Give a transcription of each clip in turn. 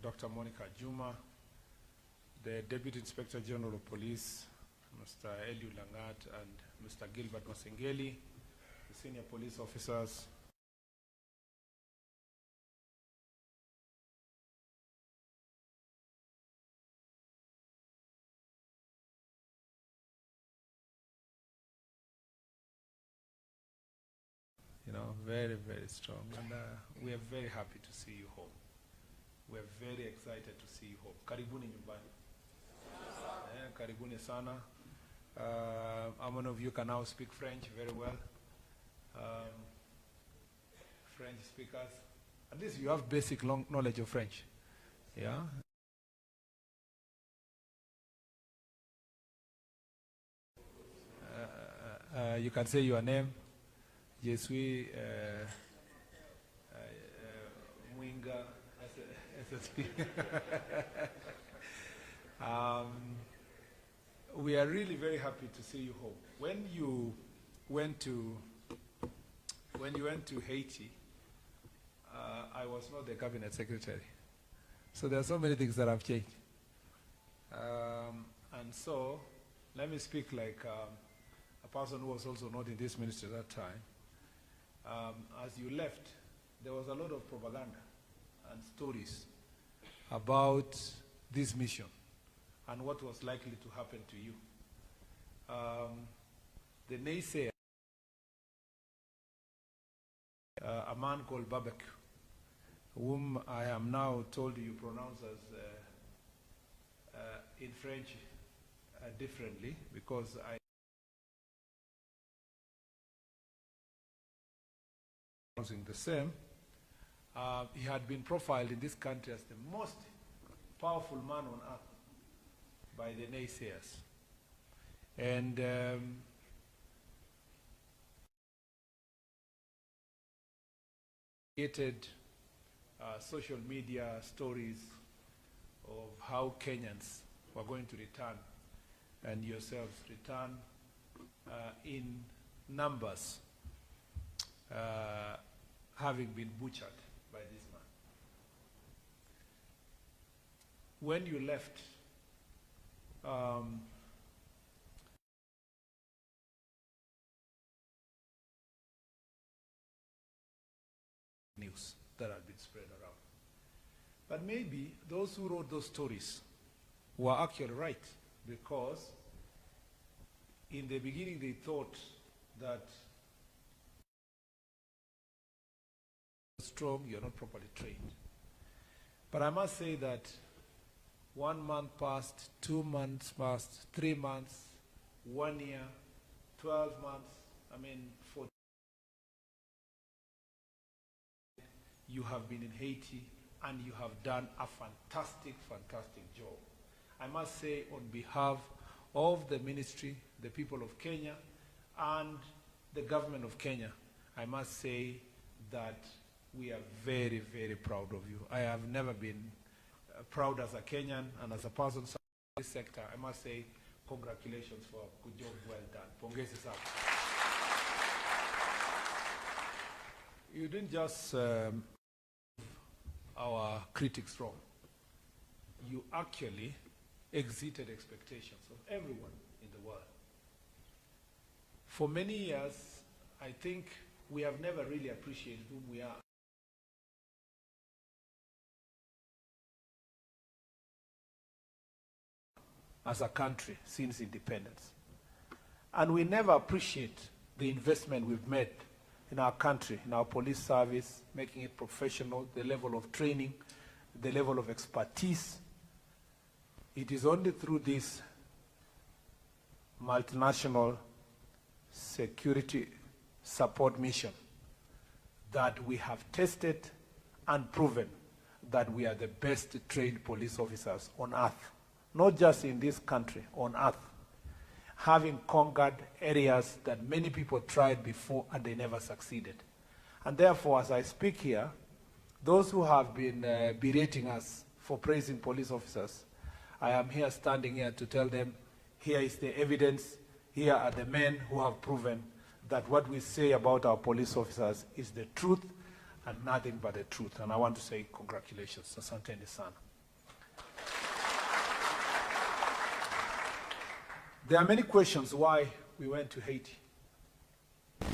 Dr. Monica Juma, the Deputy Inspector General of Police, Mr. Eliu Langat, and Mr. Gilbert Masengeli, the senior police officers, very, very strong. And we are very happy to see you home. We are very excited to see you home. Karibuni nyumbani. Karibuni sana. How many of you can now speak French very well? French speakers. At least you have basic knowledge of French. Yeah? You can say your name. Je suis Mwinga SSP. We are really very happy to see you home. When you went to Haiti, I was not the cabinet secretary. So there are so many things that have changed. And so, let me speak like a person who was also not in this ministry at that time. As you left, there was a lot of propaganda and stories about this mission and what was likely to happen to you. The naysayer, a man called Barbecue, whom I am now told you pronounce as in French differently, because I pronouncing the same. He had been profiled in this country as the most powerful man on earth by the naysayers. And created social media stories of how Kenyans were going to return, and yourselves return in numbers, having been butchered by this man. When you left, news that had been spread around. But maybe those who wrote those stories were actually right, because in the beginning they thought that strong, you're not properly trained. But I must say that 1 month passed, 2 months passed, 3 months, 1 year, 12 months, for you have been in Haiti and you have done a fantastic, fantastic job. I must say, on behalf of the ministry, the people of Kenya, and the government of Kenya, I must say that we are very, very proud of you. I have never been proud as a Kenyan and as a person in this sector. I must say, congratulations for a good job, well done. Pongezi sana. You didn't just our critics wrong. You actually exceeded expectations of everyone in the world. For many years, I think we have never really appreciated whom we are. As a country since independence. And we never appreciate the investment we've made in our country, in our police service, making it professional, the level of training, the level of expertise. It is only through this multinational security support mission that we have tested and proven that we are the best trained police officers on earth. Not just in this country, on earth, having conquered areas that many people tried before and they never succeeded. And therefore, as I speak here, those who have been berating us for praising police officers, I am here standing here to tell them, here is the evidence, here are the men who have proven that what we say about our police officers is the truth and nothing but the truth. And I want to say congratulations. Asanteni sana. There are many questions why we went to Haiti.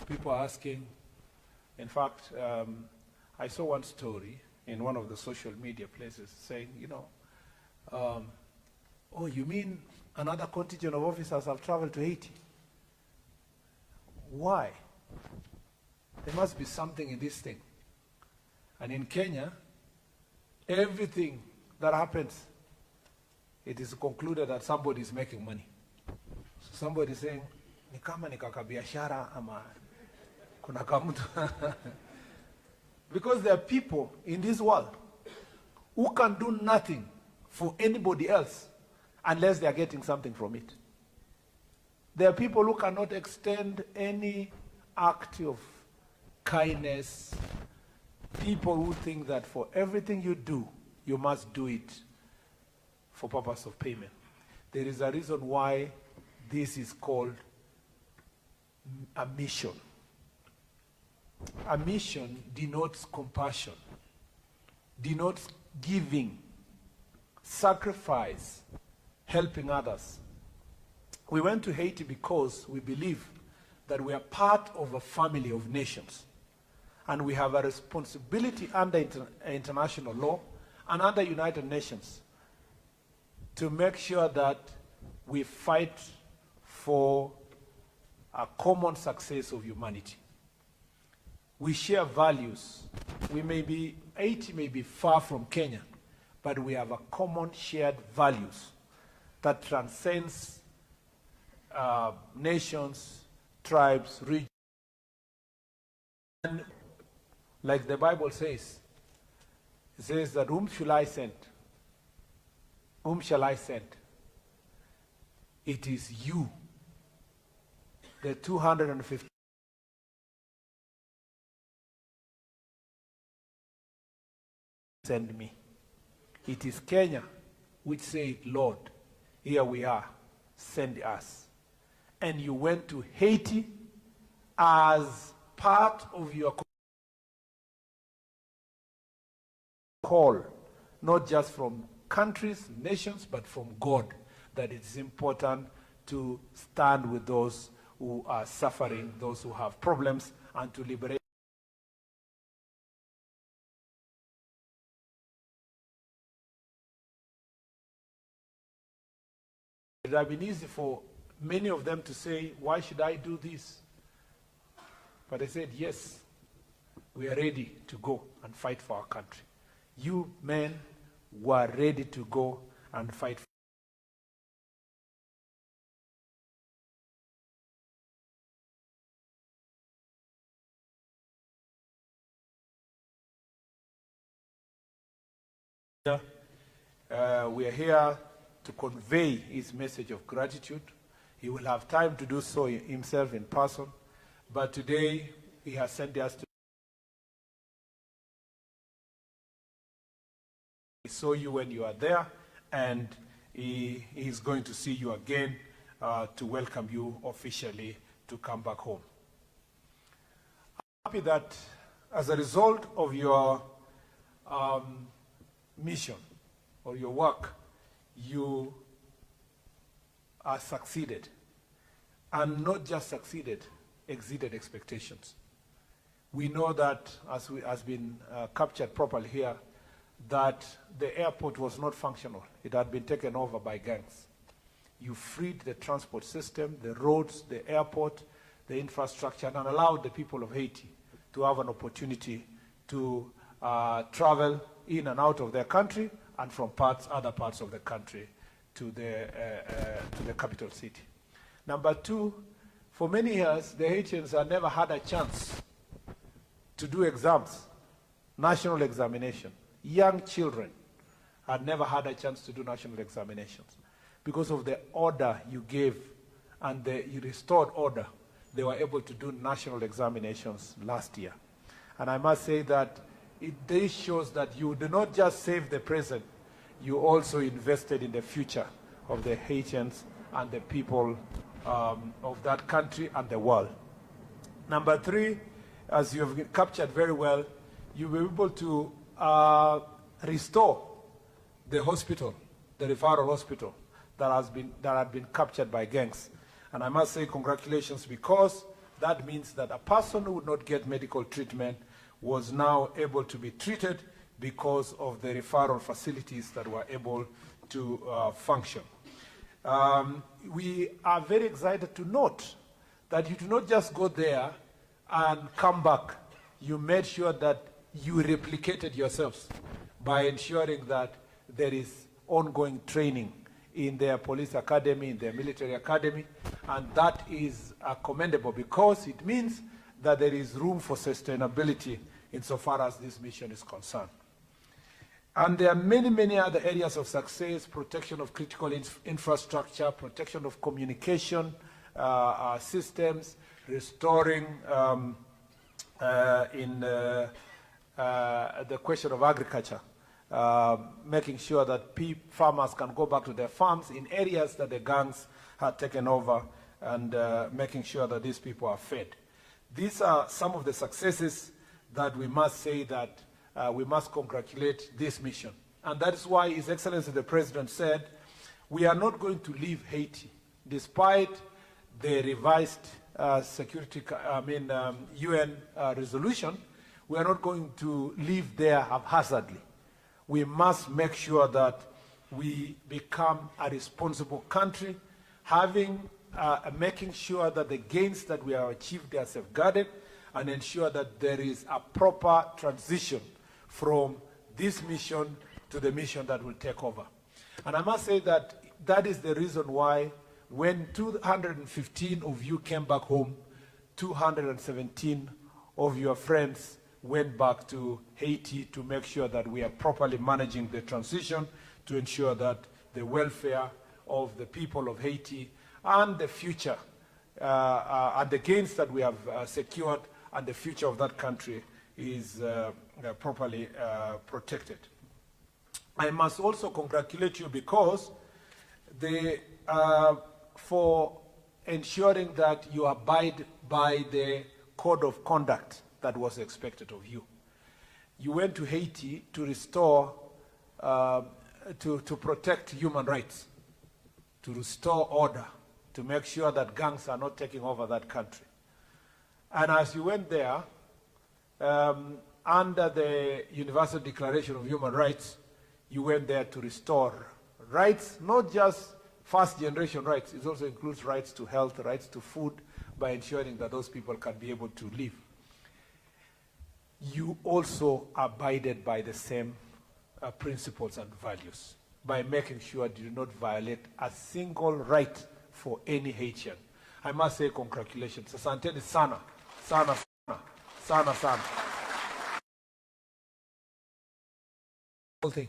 People are asking. In fact, I saw one story in one of the social media places saying, you know, oh, you mean another contingent of officers have traveled to Haiti? Why? There must be something in this thing. And in Kenya, everything that happens, it is concluded that somebody is making money. So somebody is saying, ni kama ni kakabiashara ama kuna kamutu. Because there are people in this world who can do nothing for anybody else unless they are getting something from it. There are people who cannot extend any act of kindness. People who think that for everything you do, you must do it for purpose of payment. There is a reason why this is called a mission. A mission denotes compassion, denotes giving, sacrifice, helping others. We went to Haiti because we believe that we are part of a family of nations. And we have a responsibility under international law and under United Nations to make sure that we fight for a common success of humanity. We share values. Haiti may be far from Kenya, but we have a common shared values that transcends nations, tribes, regions. And like the Bible says, it says that whom shall I send? Whom shall I send? It is you. The 250. Send me. It is Kenya which said, Lord, here we are, send us. And you went to Haiti as part of your call, not just from countries, nations, but from God, that it is important to stand with those who are suffering, those who have problems, and to liberate. It would have been easy for many of them to say, why should I do this? But I said, yes, we are ready to go and fight for our country. You men were ready to go and fight. We are here to convey his message of gratitude. He will have time to do so himself in person, but today he has sent us to. He saw you when you are there, and he is going to see you again to welcome you officially to come back home. I'm happy that as a result of your mission or your work, you are succeeded, and not just succeeded, exceeded expectations. We know that, as has been captured properly here, that the airport was not functional. It had been taken over by gangs. You freed the transport system, the roads, the airport, the infrastructure, and allowed the people of Haiti to have an opportunity to travel in and out of their country and from other parts of the country to the capital city. Number two, for many years, the Haitians have never had a chance to do exams, national examination. Young children had never had a chance to do national examinations. Because of the order you gave and the restored order, they were able to do national examinations last year. And I must say that this shows that you do not just save the present, you also invested in the future of the Haitians and the people of that country and the world. Number three, as you have captured very well, you were able to restore the hospital, the referral hospital, that had been captured by gangs. And I must say congratulations, because that means that a person who would not get medical treatment was now able to be treated because of the referral facilities that were able to function. We are very excited to note that you do not just go there and come back. You made sure that you replicated yourselves by ensuring that there is ongoing training in their police academy, in their military academy, and that is commendable, because it means that there is room for sustainability insofar as this mission is concerned. And there are many, many other areas of success: protection of critical infrastructure, protection of communication systems, restoring the question of agriculture, making sure that farmers can go back to their farms in areas that the gangs had taken over, and making sure that these people are fed. These are some of the successes that we must say that we must congratulate this mission. And that is why His Excellency the President said, we are not going to leave Haiti, despite the revised UN resolution. We are not going to leave there haphazardly. We must make sure that we become a responsible country, making sure that the gains that we have achieved are safeguarded, and ensure that there is a proper transition from this mission to the mission that will take over. And I must say that that is the reason why when 215 of you came back home, 217 of your friends went back to Haiti to make sure that we are properly managing the transition, to ensure that the welfare of the people of Haiti and the future and the gains that we have secured and the future of that country is properly protected. I must also congratulate you because for ensuring that you abide by the code of conduct that was expected of you. You went to Haiti to restore, to protect human rights, to restore order, to make sure that gangs are not taking over that country. And as you went there, under the Universal Declaration of Human Rights, you went there to restore rights, not just first-generation rights. It also includes rights to health, rights to food, by ensuring that those people can be able to live. You also abided by the same principles and values, by making sure you do not violate a single right for any Haitian. I must say congratulations. Asanteni sana, sana, sana, sana, sana. Whole thing.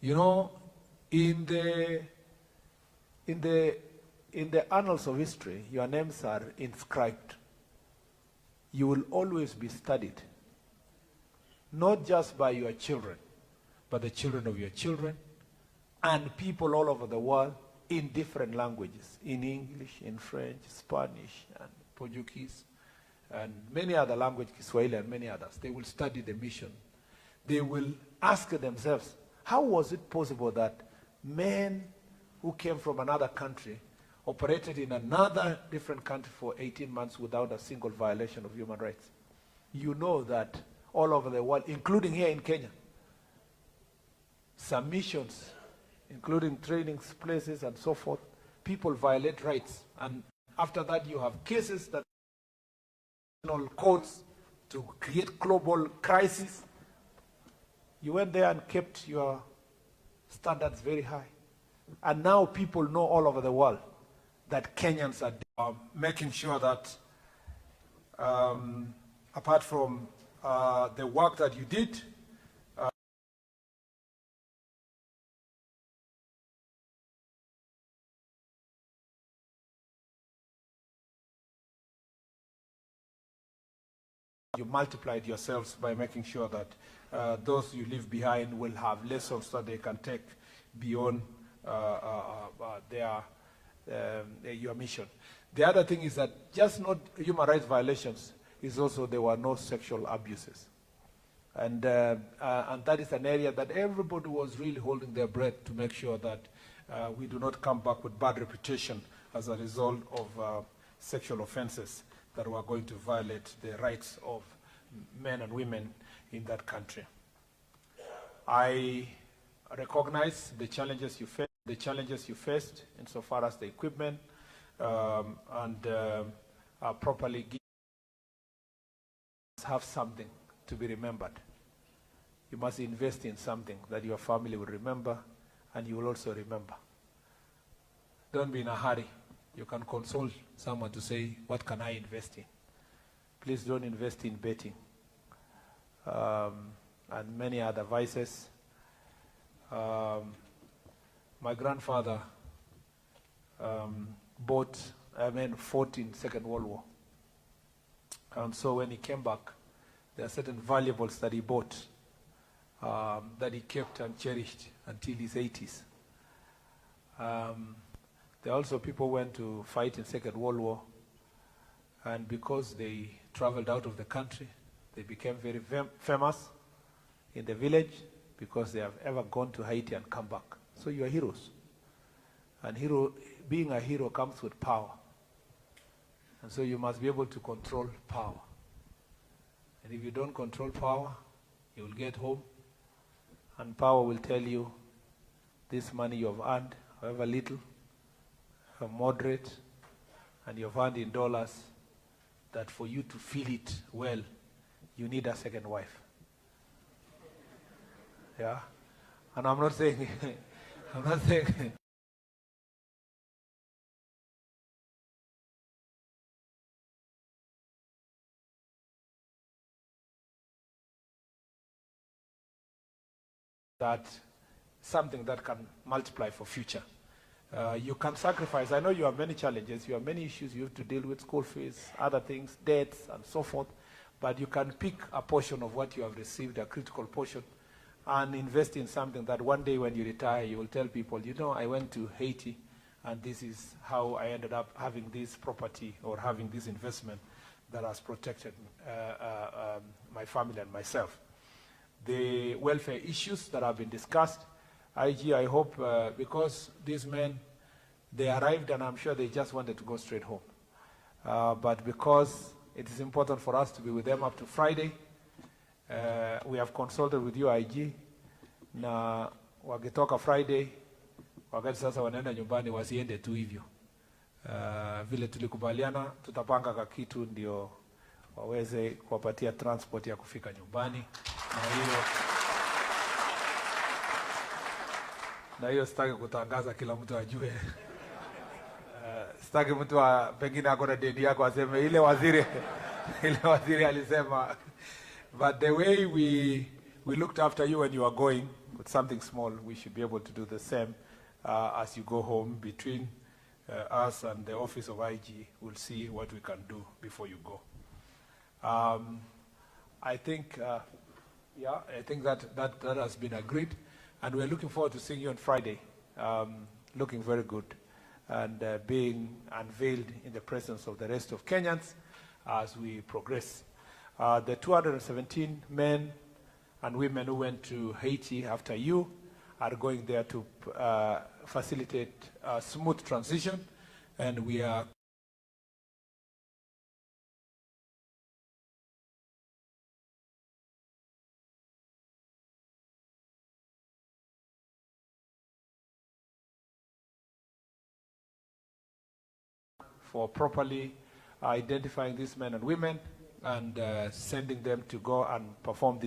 You know, in the annals of history, your names are inscribed. You will always be studied, not just by your children, but the children of your children and people all over the world in different languages, in English, in French, Spanish, and Portuguese, and many other languages, Kiswahili and many others. They will study the mission. They will ask themselves, how was it possible that men who came from another country operated in another different country for 18 months without a single violation of human rights? You know that all over the world, including here in Kenya, some missions, including training places and so forth, people violate rights. And after that, you have cases that courts to create global crisis. You went there and kept your standards very high. And now people know all over the world that Kenyans are making sure that apart from the work that you did, you multiplied yourselves by making sure that those you leave behind will have lessons that they can take beyond your mission. The other thing is that just not human rights violations, is also there were no sexual abuses. And that is an area that everybody was really holding their breath to make sure that we do not come back with bad reputation as a result of sexual offenses that were going to violate the rights of men and women in that country. I recognize the challenges you faced insofar as the equipment and properly have something to be remembered. You must invest in something that your family will remember and you will also remember. Don't be in a hurry. You can consult someone to say, what can I invest in? Please don't invest in betting and many other vices. My grandfather fought in Second World War. And so when he came back, there are certain valuables that he bought that he kept and cherished until his 80s. There are also people who went to fight in Second World War, and because they traveled out of the country, they became very famous in the village because they have ever gone to Haiti and come back. So you are heroes. And being a hero comes with power. And so you must be able to control power. And if you don't control power, you will get home, and power will tell you, this money you have earned, however little, moderate, and you have earned in dollars, that for you to feel it well, you need a second wife. Yeah? And I'm not saying, that something that can multiply for future. You can sacrifice. I know you have many challenges, you have many issues you have to deal with, school fees, other things, debts, and so forth, but you can pick a portion of what you have received, a critical portion, and invest in something that one day when you retire, you will tell people, you know, I went to Haiti, and this is how I ended up having this property or having this investment that has protected my family and myself. The welfare issues that have been discussed, IG, I hope, because these men, they arrived and I'm sure they just wanted to go straight home. But because it is important for us to be with them up to Friday, we have consulted with you, IG, na wakitoka Friday, wakati sasa wanaenda nyumbani wasiende tu hivyo. Vile tulikubaliana, tutapanga kakitu ndio waweze kuwapatia transport ya kufika nyumbani. Na hiyo sitaki kutangaza kila mtu ajue. Sitaki mtu pengine akona deni yako aseme ile waziri alisema. But the way we looked after you when you are going with something small, we should be able to do the same as you go home. Between us and the office of IG, we'll see what we can do before you go. I think that has been agreed, and we're looking forward to seeing you on Friday, looking very good, and being unveiled in the presence of the rest of Kenyans as we progress. The 217 men and women who went to Haiti after you are going there to facilitate a smooth transition, and we are for properly identifying these men and women and sending them to go and perform the